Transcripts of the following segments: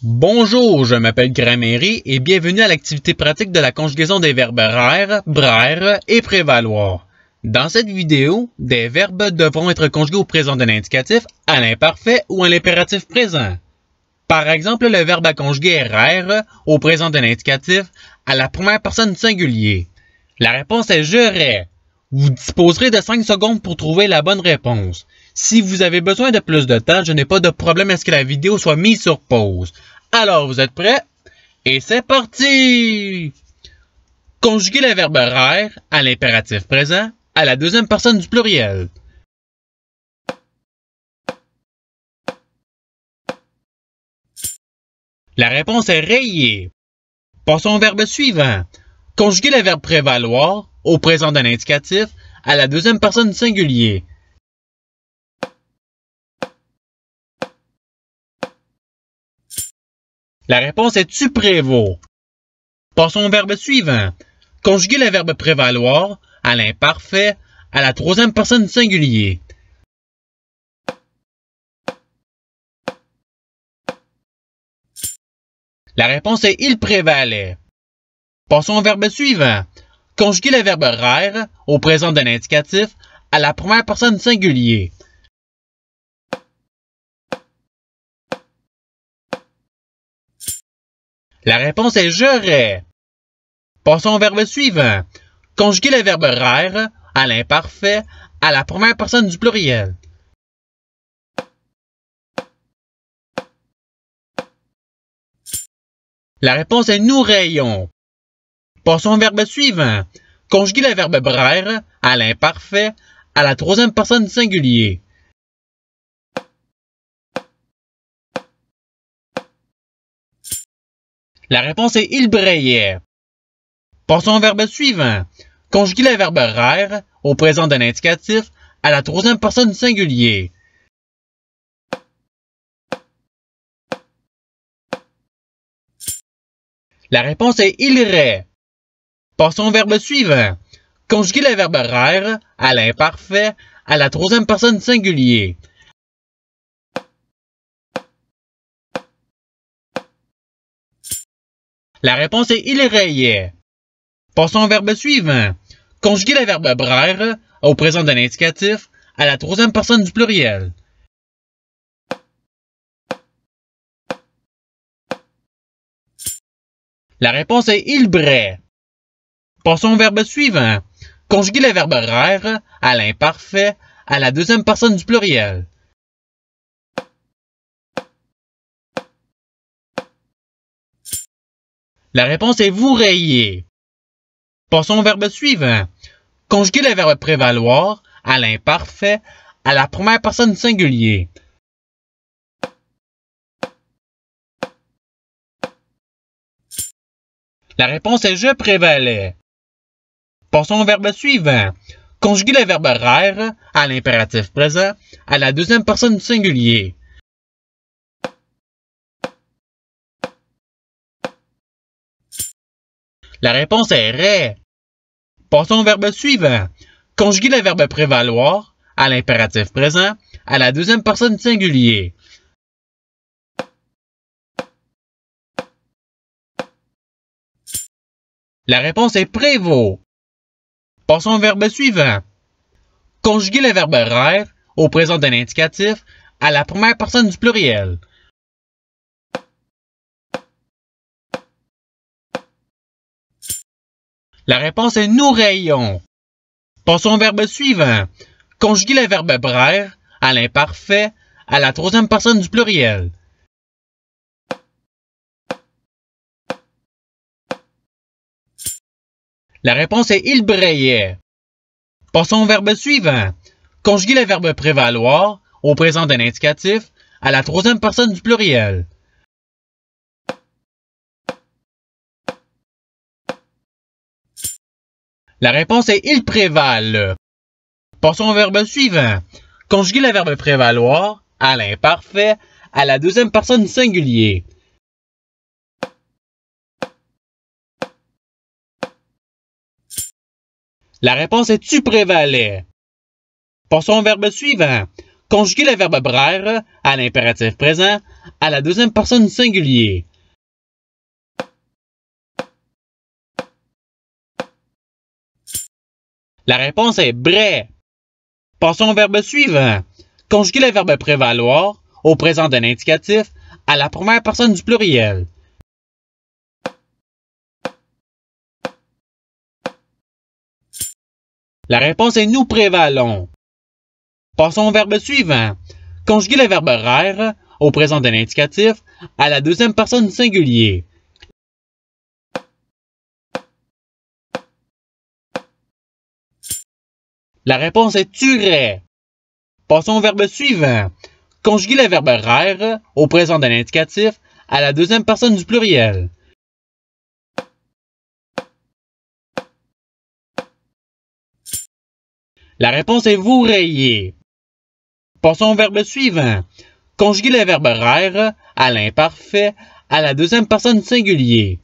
Bonjour, je m'appelle Gramairie et bienvenue à l'activité pratique de la conjugaison des verbes rare, braire et prévaloir. Dans cette vidéo, des verbes devront être conjugués au présent de l'indicatif, à l'imparfait ou à l'impératif présent. Par exemple, le verbe à conjuguer est rare au présent de l'indicatif à la première personne singulier. La réponse est j'aurais. Vous disposerez de 5 secondes pour trouver la bonne réponse. Si vous avez besoin de plus de temps, je n'ai pas de problème à ce que la vidéo soit mise sur pause. Alors, vous êtes prêts? Et c'est parti! Conjuguez le verbe rare à l'impératif présent à la deuxième personne du pluriel. La réponse est rayée. Passons au verbe suivant. Conjuguez le verbe prévaloir au présent d'un indicatif à la deuxième personne du singulier. La réponse est tu prévaut. Passons au verbe suivant. Conjuguez le verbe prévaloir à l'imparfait à la troisième personne du singulier. La réponse est il prévalait. Passons au verbe suivant. Conjuguez le verbe rare au présent d'un indicatif à la première personne du singulier. La réponse est j'aurais. Passons au verbe suivant. Conjuguez le verbe rare à l'imparfait à la première personne du pluriel. La réponse est nous rayons. Passons au verbe suivant. Conjuguez le verbe braire à l'imparfait à la troisième personne du singulier. La réponse est il brayait. Passons au verbe suivant. Conjuguez le verbe rare au présent d'un indicatif à la troisième personne du singulier. La réponse est il rait. Passons au verbe suivant. Conjuguez le verbe rare à l'imparfait à la troisième personne du singulier. La réponse est il rayait. Passons au verbe suivant. Conjuguez le verbe braire au présent d'un indicatif à la troisième personne du pluriel. La réponse est il brait. Passons au verbe suivant. Conjuguez le verbe rare à l'imparfait à la deuxième personne du pluriel. La réponse est vous rayez. Passons au verbe suivant. Conjuguez le verbe prévaloir à l'imparfait à la première personne du singulier. La réponse est je prévalais. Passons au verbe suivant. Conjuguez le verbe rare à l'impératif présent à la deuxième personne du singulier. La réponse est rait. Passons au verbe suivant. Conjuguez le verbe prévaloir à l'impératif présent à la deuxième personne du singulier. La réponse est prévaut. Passons au verbe suivant. Conjuguez le verbe rare au présent d'un indicatif à la première personne du pluriel. La réponse est nous rayons. Passons au verbe suivant. Conjuguez le verbe braire à l'imparfait à la troisième personne du pluriel. La réponse est il brayait. Passons au verbe suivant. Conjuguez le verbe prévaloir au présent d'un indicatif à la troisième personne du pluriel. La réponse est il prévalent. Passons au verbe suivant. Conjuguez le verbe prévaloir à l'imparfait à la deuxième personne du singulier. La réponse est tu prévalais. Passons au verbe suivant. conjuguer le verbe braire à l'impératif présent à la deuxième personne du singulier. La réponse est brai. Passons au verbe suivant. Conjuguer le verbe prévaloir au présent d'un indicatif à la première personne du pluriel. La réponse est nous prévalons. Passons au verbe suivant. Conjuguer le verbe raire au présent d'un indicatif à la deuxième personne du singulier. La réponse est tuerais. Passons au verbe suivant. Conjuguer le verbe raire au présent d'un indicatif à la deuxième personne du pluriel. La réponse est vous rayez. Passons au verbe suivant. Conjuguer le verbe raire à l'imparfait à la deuxième personne du singulier.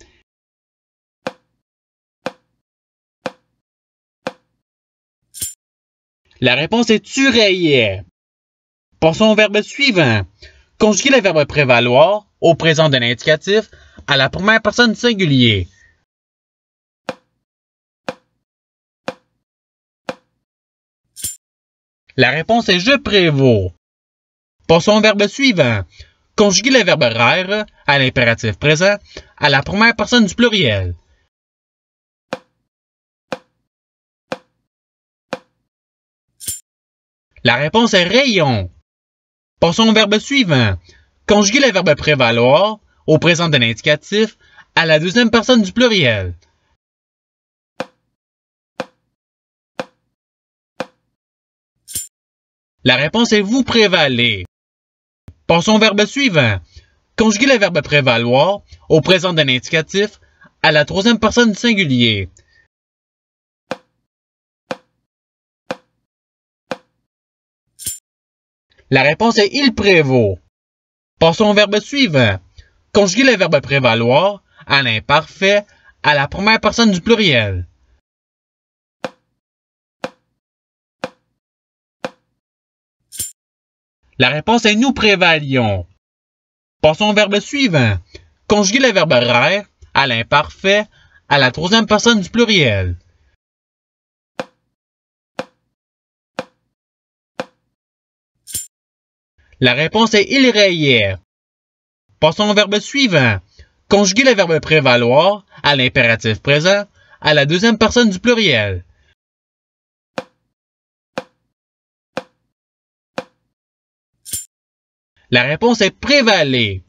La réponse est tu rayais. Passons au verbe suivant. Conjuguer le verbe prévaloir au présent d'un indicatif à la première personne du singulier. La réponse est je prévaux. Passons au verbe suivant. Conjuguer le verbe raire à l'impératif présent à la première personne du pluriel. La réponse est rayon. Passons au verbe suivant. Conjuguer le verbe prévaloir au présent d'un indicatif à la deuxième personne du pluriel. La réponse est vous prévalez. Passons au verbe suivant. Conjuguer le verbe prévaloir au présent d'un indicatif à la troisième personne du singulier. La réponse est il prévaut. Passons au verbe suivant. Conjuguer le verbe prévaloir à l'imparfait à la première personne du pluriel. La réponse est nous prévalions. Passons au verbe suivant. Conjuguer le verbe raire à l'imparfait à la troisième personne du pluriel. La réponse est il rayait. Passons au verbe suivant. Conjuguer le verbe prévaloir à l'impératif présent à la deuxième personne du pluriel. La réponse est prévaler.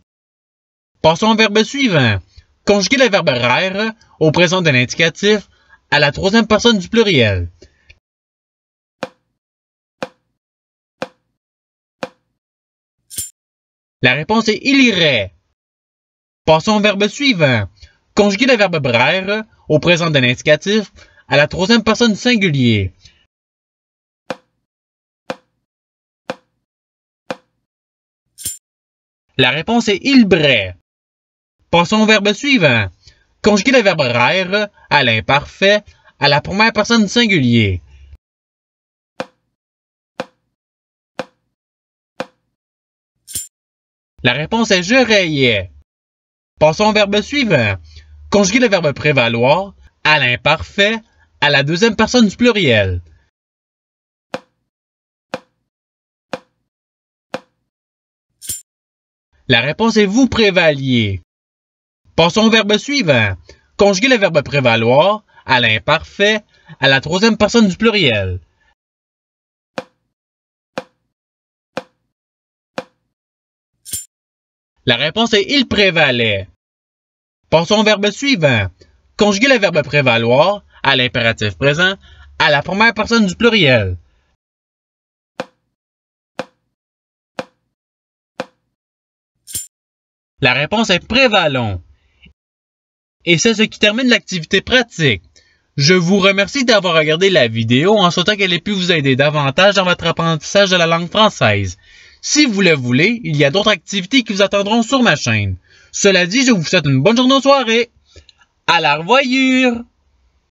Passons au verbe suivant. Conjuguer le verbe raire au présent d'un indicatif à la troisième personne du pluriel. La réponse est il irait. Passons au verbe suivant. Conjuguer le verbe braire au présent d'un indicatif à la troisième personne du singulier. La réponse est il brait. Passons au verbe suivant. Conjuguer le verbe raire à l'imparfait à la première personne du singulier. La réponse est je rayais. Passons au verbe suivant. Conjuguer le verbe prévaloir à l'imparfait à la deuxième personne du pluriel. La réponse est vous prévaliez. Passons au verbe suivant. Conjuguer le verbe prévaloir à l'imparfait à la troisième personne du pluriel. La réponse est il prévalait. Passons au verbe suivant. Conjuguer le verbe prévaloir à l'impératif présent à la première personne du pluriel. La réponse est prévalons. Et c'est ce qui termine l'activité pratique. Je vous remercie d'avoir regardé la vidéo en souhaitant qu'elle ait pu vous aider davantage dans votre apprentissage de la langue française. Si vous le voulez, il y a d'autres activités qui vous attendront sur ma chaîne. Cela dit, je vous souhaite une bonne journée ou soirée. À la revoyure!